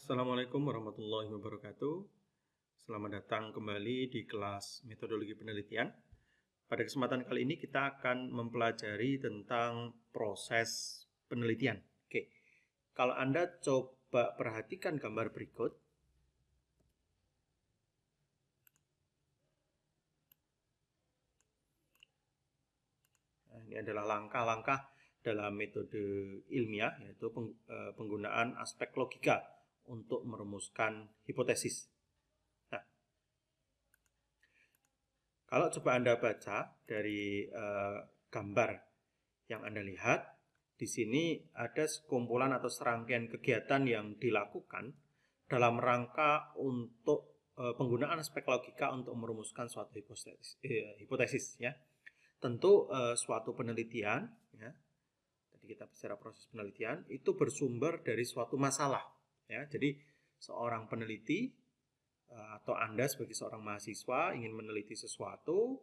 Assalamualaikum warahmatullahi wabarakatuh. Selamat datang kembali di kelas metodologi penelitian. Pada kesempatan kali ini kita akan mempelajari tentang proses penelitian. Oke, kalau Anda coba perhatikan gambar berikut. Nah, ini adalah langkah-langkah dalam metode ilmiah, yaitu penggunaan aspek logika untuk merumuskan hipotesis. Nah, kalau coba Anda baca dari gambar yang Anda lihat, di sini ada sekumpulan atau serangkaian kegiatan yang dilakukan dalam rangka untuk penggunaan aspek logika untuk merumuskan suatu hipotesis, ya. Tentu suatu penelitian, ya. Tadi kita bicara proses penelitian itu bersumber dari suatu masalah, ya. Jadi seorang peneliti atau Anda sebagai seorang mahasiswa ingin meneliti sesuatu,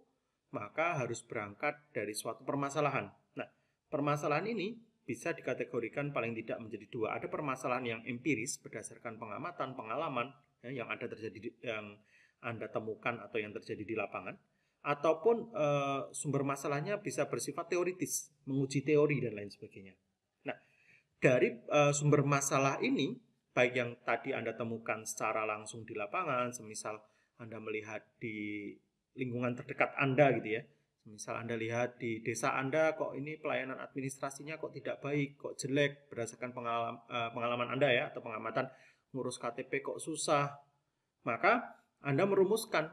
maka harus berangkat dari suatu permasalahan. Nah, permasalahan ini bisa dikategorikan paling tidak menjadi dua. Ada permasalahan yang empiris berdasarkan pengamatan, pengalaman, ya, yang Anda temukan atau yang terjadi di lapangan, ataupun sumber masalahnya bisa bersifat teoritis, menguji teori dan lain sebagainya. Nah, dari sumber masalah ini, baik yang tadi Anda temukan secara langsung di lapangan, semisal Anda melihat di lingkungan terdekat Anda gitu ya. Misal Anda lihat di desa Anda kok ini pelayanan administrasinya kok tidak baik, kok jelek berdasarkan pengalaman Anda ya, atau pengamatan ngurus KTP kok susah. Maka Anda merumuskan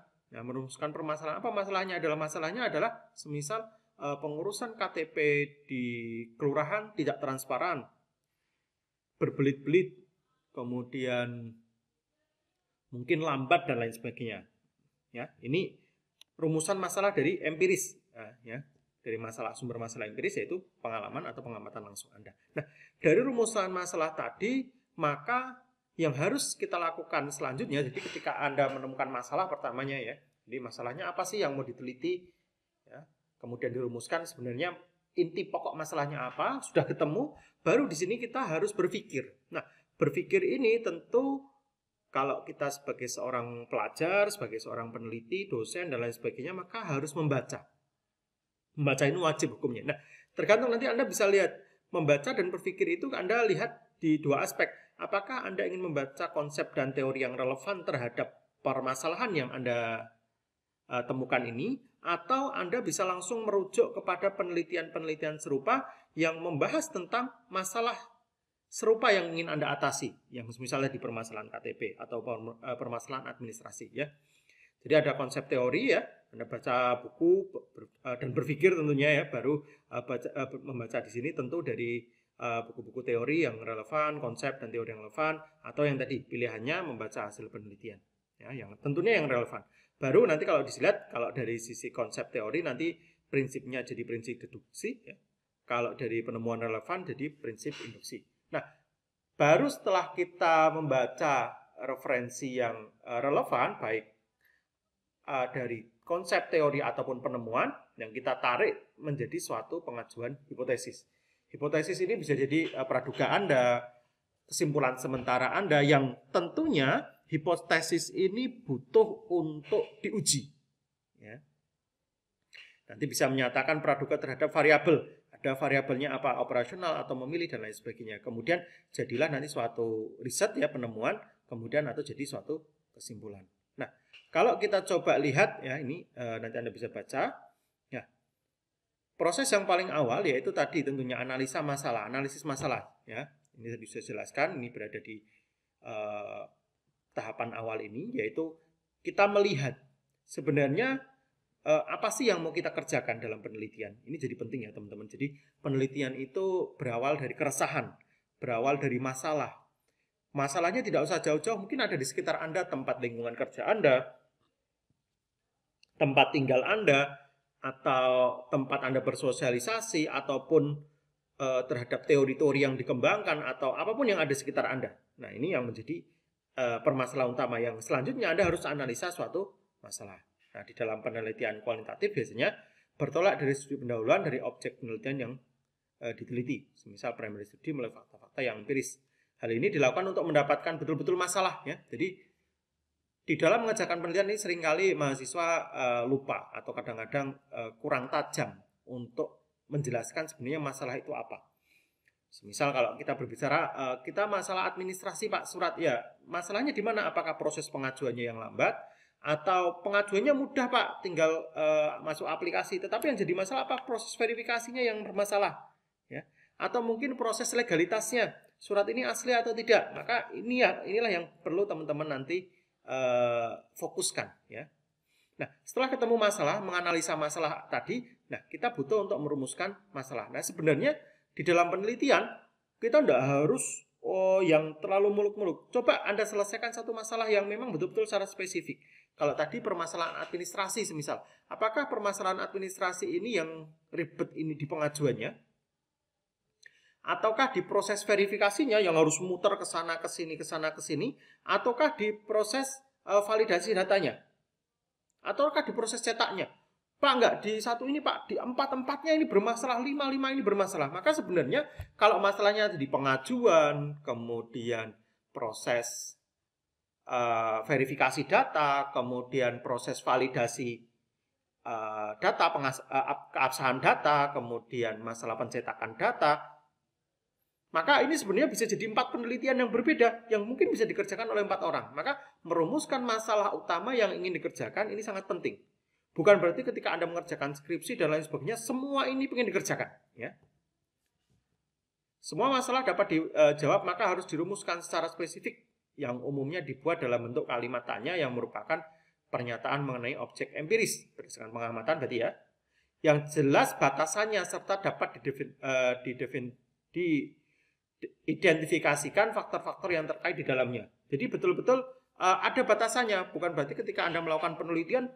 permasalahan. Apa masalahnya? Masalahnya adalah semisal pengurusan KTP di kelurahan tidak transparan, berbelit-belit, kemudian mungkin lambat dan lain sebagainya. Ya, ini rumusan masalah dari empiris, ya, dari sumber masalah empiris yaitu pengalaman atau pengamatan langsung Anda. Nah, dari rumusan masalah tadi, maka yang harus kita lakukan selanjutnya, jadi ketika Anda menemukan masalah pertamanya ya, jadi masalahnya apa sih yang mau diteliti, ya, kemudian dirumuskan sebenarnya inti pokok masalahnya apa, sudah ketemu, baru di sini kita harus berpikir. Nah, berpikir ini tentu kalau kita sebagai seorang pelajar, sebagai seorang peneliti, dosen, dan lain sebagainya, maka harus membaca. Membaca ini wajib hukumnya. Nah, tergantung nanti Anda bisa lihat, membaca dan berpikir itu Anda lihat di dua aspek. Apakah Anda ingin membaca konsep dan teori yang relevan terhadap permasalahan yang Anda temukan ini, atau Anda bisa langsung merujuk kepada penelitian-penelitian serupa yang membahas tentang masalah serupa yang ingin Anda atasi, yang misalnya di permasalahan KTP atau permasalahan administrasi ya. Jadi ada konsep teori ya, Anda baca buku dan berpikir tentunya ya, baru membaca di sini tentu dari buku-buku teori yang relevan, konsep dan teori yang relevan, atau yang tadi pilihannya membaca hasil penelitian ya, yang tentunya yang relevan. Baru nanti kalau dilihat, kalau dari sisi konsep teori nanti prinsipnya jadi prinsip deduksi ya. Kalau dari penemuan relevan jadi prinsip induksi. Nah, baru setelah kita membaca referensi yang relevan, baik dari konsep teori ataupun penemuan, yang kita tarik menjadi suatu pengajuan hipotesis. Hipotesis ini bisa jadi praduga Anda, kesimpulan sementara Anda, yang tentunya hipotesis ini butuh untuk diuji. Ya. Nanti bisa menyatakan praduga terhadap variabel. Ada variabelnya apa, operasional atau memilih dan lain sebagainya. Kemudian jadilah nanti suatu riset ya, penemuan, kemudian atau jadi suatu kesimpulan. Nah, kalau kita coba lihat ya, ini nanti Anda bisa baca ya. Proses yang paling awal yaitu tadi tentunya analisis masalah ya. Ini bisa jelaskan, ini berada di tahapan awal ini, yaitu kita melihat sebenarnya apa sih yang mau kita kerjakan dalam penelitian. Ini jadi penting ya teman-teman. Jadi penelitian itu berawal dari keresahan, berawal dari masalah. Masalahnya tidak usah jauh-jauh, mungkin ada di sekitar Anda, tempat lingkungan kerja Anda, tempat tinggal Anda, atau tempat Anda bersosialisasi, ataupun terhadap teori-teori yang dikembangkan, atau apapun yang ada di sekitar Anda. Nah, ini yang menjadi permasalahan utama yang selanjutnya Anda harus analisa suatu masalah. Nah, di dalam penelitian kualitatif biasanya bertolak dari studi pendahuluan dari objek penelitian yang diteliti. Misal primary study melalui fakta-fakta yang empiris. Hal ini dilakukan untuk mendapatkan betul-betul masalah ya. Jadi di dalam mengerjakan penelitian ini seringkali mahasiswa lupa atau kadang-kadang kurang tajam untuk menjelaskan sebenarnya masalah itu apa. Misal kalau kita berbicara kita masalah administrasi Pak surat ya, masalahnya di mana? Apakah proses pengajuannya yang lambat atau pengajuannya mudah Pak, tinggal masuk aplikasi. Tetapi yang jadi masalah apa? Proses verifikasinya yang bermasalah, ya. Atau mungkin proses legalitasnya, surat ini asli atau tidak. Maka inilah yang perlu teman-teman nanti fokuskan, ya. Nah, setelah ketemu masalah, menganalisa masalah tadi, nah kita butuh untuk merumuskan masalah. Nah, sebenarnya di dalam penelitian kita tidak harus yang terlalu muluk-muluk. Coba Anda selesaikan satu masalah yang memang betul-betul secara spesifik. Kalau tadi permasalahan administrasi semisal, apakah permasalahan administrasi ini yang ribet ini di pengajuannya? Ataukah di proses verifikasinya yang harus muter ke sana ke sini, ataukah di proses validasi datanya? Ataukah di proses cetaknya? Pak, enggak, di satu ini Pak, di empat-empatnya ini bermasalah, lima ini bermasalah. Maka sebenarnya kalau masalahnya di pengajuan, kemudian proses verifikasi data, kemudian proses validasi data, keabsahan data, kemudian masalah pencetakan data, maka ini sebenarnya bisa jadi 4 penelitian yang berbeda yang mungkin bisa dikerjakan oleh 4 orang. Maka merumuskan masalah utama yang ingin dikerjakan ini sangat penting. Bukan berarti ketika Anda mengerjakan skripsi dan lain sebagainya semua ini ingin dikerjakan, ya. Semua masalah dapat dijawab maka harus dirumuskan secara spesifik yang umumnya dibuat dalam bentuk kalimat tanya yang merupakan pernyataan mengenai objek empiris berdasarkan pengamatan berarti ya. Yang jelas batasannya serta dapat diidentifikasikan faktor-faktor yang terkait di dalamnya. Jadi betul-betul ada batasannya, bukan berarti ketika Anda melakukan penelitian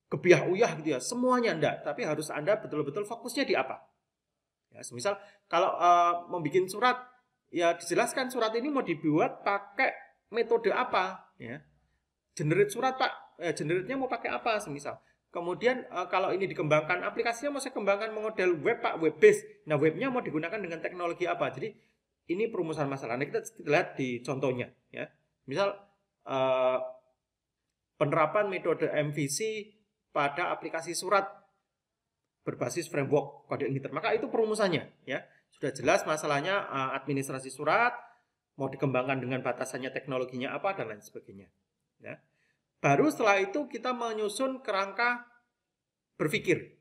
gebiah-uyah gitu ya, semuanya enggak, tapi harus Anda betul-betul fokusnya di apa. Ya, semisal kalau membuat surat, ya dijelaskan surat ini mau dibuat pakai metode apa, ya. Generate surat Pak, generate-nya mau pakai apa semisal. Kemudian kalau ini dikembangkan, aplikasinya mau saya kembangkan model web Pak, web based. Nah, webnya mau digunakan dengan teknologi apa? Jadi ini perumusan masalah. Nah, kita lihat di contohnya, ya. Misal penerapan metode MVC pada aplikasi surat berbasis framework kode Uniter. Maka itu perumusannya, ya. Sudah jelas masalahnya administrasi surat, mau dikembangkan dengan batasannya teknologinya apa dan lain sebagainya, ya. Baru setelah itu kita menyusun kerangka berpikir.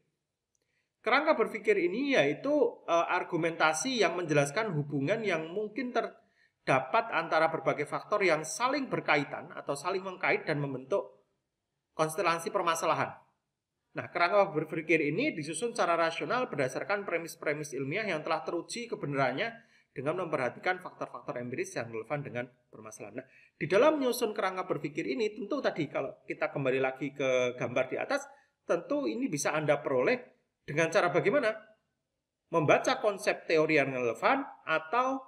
Kerangka berpikir ini yaitu argumentasi yang menjelaskan hubungan yang mungkin terdapat antara berbagai faktor yang saling berkaitan atau saling mengkait dan membentuk konstelasi permasalahan. Nah, kerangka berpikir ini disusun secara rasional berdasarkan premis-premis ilmiah yang telah teruji kebenarannya dengan memperhatikan faktor-faktor empiris yang relevan dengan permasalahan. Nah, di dalam menyusun kerangka berpikir ini, tentu tadi kalau kita kembali lagi ke gambar di atas, tentu ini bisa Anda peroleh dengan cara bagaimana? Membaca konsep teori yang relevan atau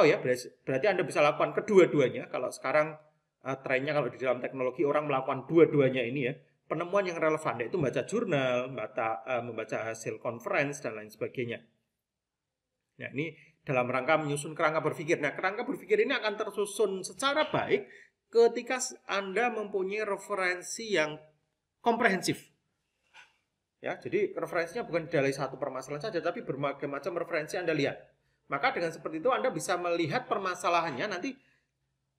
ya, berarti Anda bisa lakukan kedua-duanya. Kalau sekarang trennya kalau di dalam teknologi orang melakukan dua-duanya ini ya, penemuan yang relevan yaitu membaca jurnal, membaca hasil conference dan lain sebagainya. Nah, ini dalam rangka menyusun kerangka berpikir. Nah, kerangka berpikir ini akan tersusun secara baik ketika Anda mempunyai referensi yang komprehensif. Ya, jadi referensinya bukan dari satu permasalahan saja, tapi berbagai macam referensi Anda lihat. Maka dengan seperti itu Anda bisa melihat permasalahannya nanti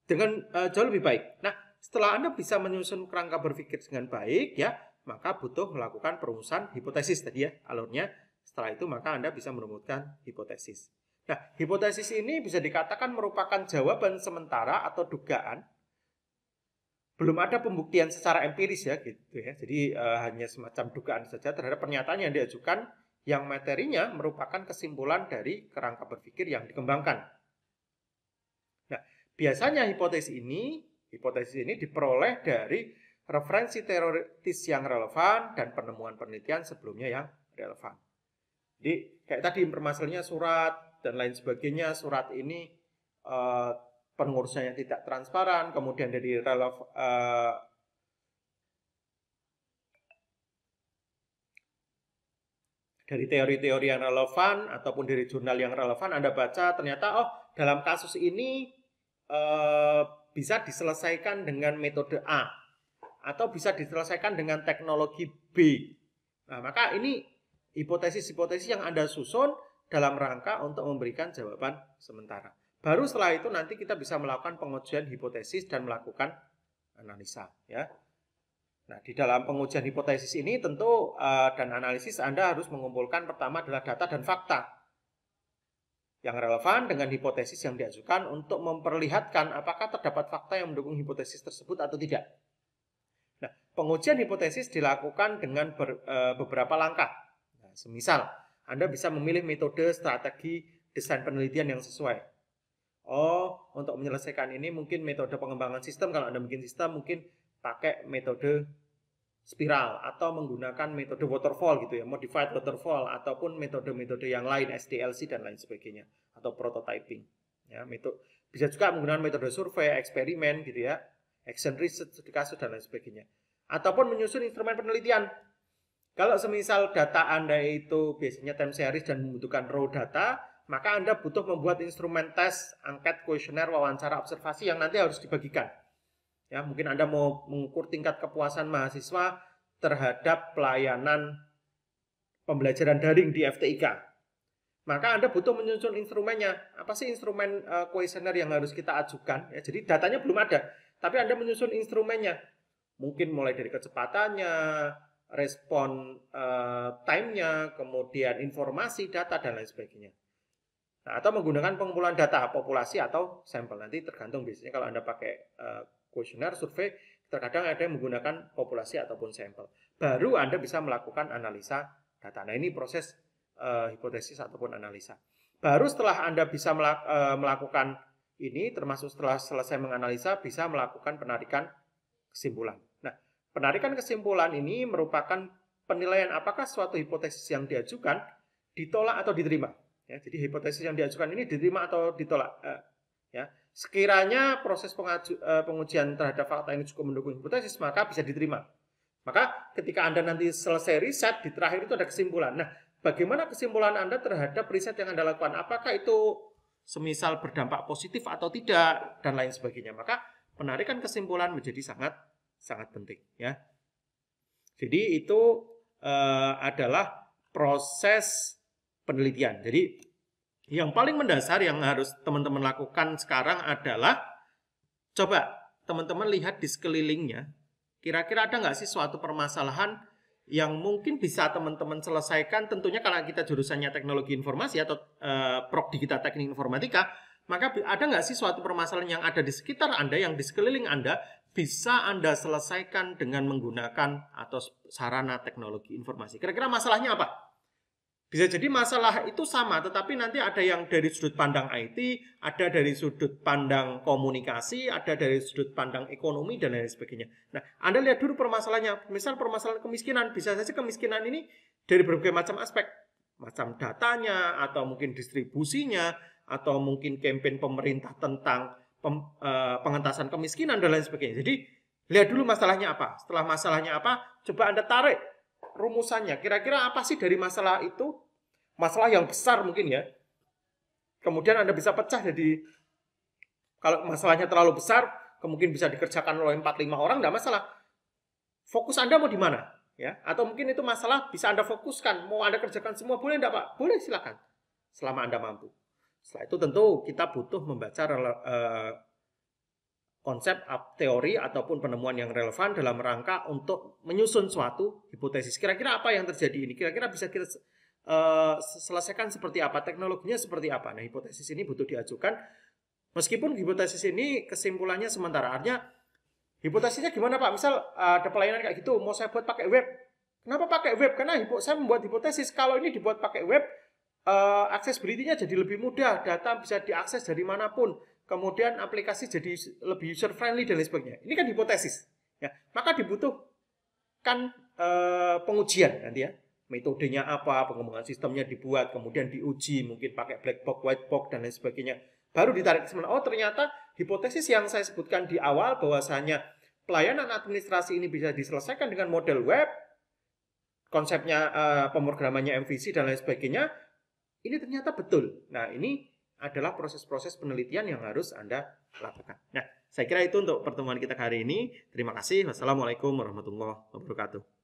dengan jauh lebih baik. Nah, setelah Anda bisa menyusun kerangka berpikir dengan baik, ya, maka butuh melakukan perumusan hipotesis tadi ya, alurnya. Setelah itu maka Anda bisa merumuskan hipotesis. Nah, hipotesis ini bisa dikatakan merupakan jawaban sementara atau dugaan. Belum ada pembuktian secara empiris ya gitu ya. Jadi hanya semacam dugaan saja terhadap pernyataan yang diajukan yang materinya merupakan kesimpulan dari kerangka berpikir yang dikembangkan. Nah, biasanya hipotesis ini diperoleh dari referensi teoritis yang relevan dan penemuan penelitian sebelumnya yang relevan. Jadi kayak tadi permasalahannya surat dan lain sebagainya, surat ini pengurusannya tidak transparan, kemudian dari teori-teori yang relevan ataupun dari jurnal yang relevan Anda baca ternyata dalam kasus ini bisa diselesaikan dengan metode A atau bisa diselesaikan dengan teknologi B. Nah, maka ini hipotesis-hipotesis yang Anda susun dalam rangka untuk memberikan jawaban sementara. Baru setelah itu nanti kita bisa melakukan pengujian hipotesis dan melakukan analisa, ya. Nah, di dalam pengujian hipotesis ini tentu dan analisis Anda harus mengumpulkan pertama adalah data dan fakta yang relevan dengan hipotesis yang diajukan untuk memperlihatkan apakah terdapat fakta yang mendukung hipotesis tersebut atau tidak. Nah, pengujian hipotesis dilakukan dengan beberapa langkah. Nah, semisal Anda bisa memilih metode strategi desain penelitian yang sesuai. Untuk menyelesaikan ini mungkin metode pengembangan sistem, kalau Anda bikin sistem mungkin pakai metode spiral atau menggunakan metode waterfall gitu ya, modified waterfall ataupun metode-metode yang lain, SDLC dan lain sebagainya, atau prototyping. Ya, bisa juga menggunakan metode survei, eksperimen gitu ya, action research, studi kasus dan lain sebagainya. Ataupun menyusun instrumen penelitian. Kalau semisal data Anda itu biasanya time series dan membutuhkan raw data, maka Anda butuh membuat instrumen tes, angket, kuesioner, wawancara, observasi yang nanti harus dibagikan. Ya, mungkin Anda mau mengukur tingkat kepuasan mahasiswa terhadap pelayanan pembelajaran daring di FTIK. Maka Anda butuh menyusun instrumennya. Apa sih instrumen kuesioner yang harus kita ajukan? Ya, jadi datanya belum ada, tapi Anda menyusun instrumennya. Mungkin mulai dari kecepatannya, respon time-nya, kemudian informasi, data, dan lain sebagainya. Nah, atau menggunakan pengumpulan data populasi atau sampel. Nanti tergantung biasanya kalau Anda pakai kuesioner, survei, terkadang ada yang menggunakan populasi ataupun sampel. Baru Anda bisa melakukan analisa data. Nah, ini proses hipotesis ataupun analisa. Baru setelah Anda bisa melakukan ini, termasuk setelah selesai menganalisa, bisa melakukan penarikan kesimpulan. Nah, penarikan kesimpulan ini merupakan penilaian apakah suatu hipotesis yang diajukan ditolak atau diterima. Ya, jadi hipotesis yang diajukan ini diterima atau ditolak. Ya, sekiranya proses pengujian terhadap fakta ini cukup mendukung hipotesis, maka bisa diterima. Maka ketika Anda nanti selesai riset, di terakhir itu ada kesimpulan. Nah, bagaimana kesimpulan Anda terhadap riset yang Anda lakukan? Apakah itu semisal berdampak positif atau tidak, dan lain sebagainya. Maka penarikan kesimpulan menjadi sangat penting. Ya. Jadi itu adalah proses penelitian. Jadi yang paling mendasar yang harus teman-teman lakukan sekarang adalah coba teman-teman lihat di sekelilingnya, kira-kira ada nggak sih suatu permasalahan yang mungkin bisa teman-teman selesaikan. Tentunya kalau kita jurusannya teknologi informasi atau prodi kita teknik informatika, maka ada nggak sih suatu permasalahan yang ada di sekitar Anda, yang di sekeliling Anda, bisa Anda selesaikan dengan menggunakan atau sarana teknologi informasi. Kira-kira masalahnya apa? Bisa jadi masalah itu sama, tetapi nanti ada yang dari sudut pandang IT, ada dari sudut pandang komunikasi, ada dari sudut pandang ekonomi, dan lain sebagainya. Nah, Anda lihat dulu permasalahannya. Misal permasalahan kemiskinan, bisa saja kemiskinan ini dari berbagai macam aspek. Macam datanya, atau mungkin distribusinya, atau mungkin campaign pemerintah tentang pengentasan kemiskinan, dan lain sebagainya. Jadi, lihat dulu masalahnya apa. Setelah masalahnya apa, coba Anda tarik rumusannya. Kira-kira apa sih dari masalah itu? Masalah yang besar mungkin ya. Kemudian Anda bisa pecah jadi, kalau masalahnya terlalu besar, kemungkinan bisa dikerjakan oleh 4-5 orang, tidak masalah. Fokus Anda mau di mana? Ya, atau mungkin itu masalah bisa Anda fokuskan, mau Anda kerjakan semua, boleh enggak Pak? Boleh, silakan. Selama Anda mampu. Setelah itu tentu kita butuh membaca konsep teori ataupun penemuan yang relevan dalam rangka untuk menyusun suatu hipotesis. Kira-kira apa yang terjadi ini? Kira-kira bisa kita selesaikan seperti apa? Teknologinya seperti apa? Nah, hipotesis ini butuh diajukan. Meskipun hipotesis ini kesimpulannya sementara. Artinya, hipotesisnya gimana Pak? Misal ada pelayanan kayak gitu, mau saya buat pakai web. Kenapa pakai web? Karena saya membuat hipotesis. Kalau ini dibuat pakai web, accessibility-nya jadi lebih mudah. Data bisa diakses dari manapun. Kemudian aplikasi jadi lebih user friendly dan lain sebagainya. Ini kan hipotesis. Ya, maka dibutuhkan pengujian nanti ya. Metodenya apa, pengembangan sistemnya dibuat, kemudian diuji, mungkin pakai black box, white box dan lain sebagainya. Baru ditarik kesimpulan. Oh, ternyata hipotesis yang saya sebutkan di awal bahwasanya pelayanan administrasi ini bisa diselesaikan dengan model web, konsepnya pemrogramannya MVC dan lain sebagainya. Ini ternyata betul. Nah, ini adalah proses-proses penelitian yang harus Anda lakukan. Nah, saya kira itu untuk pertemuan kita hari ini. Terima kasih. Wassalamualaikum warahmatullahi wabarakatuh.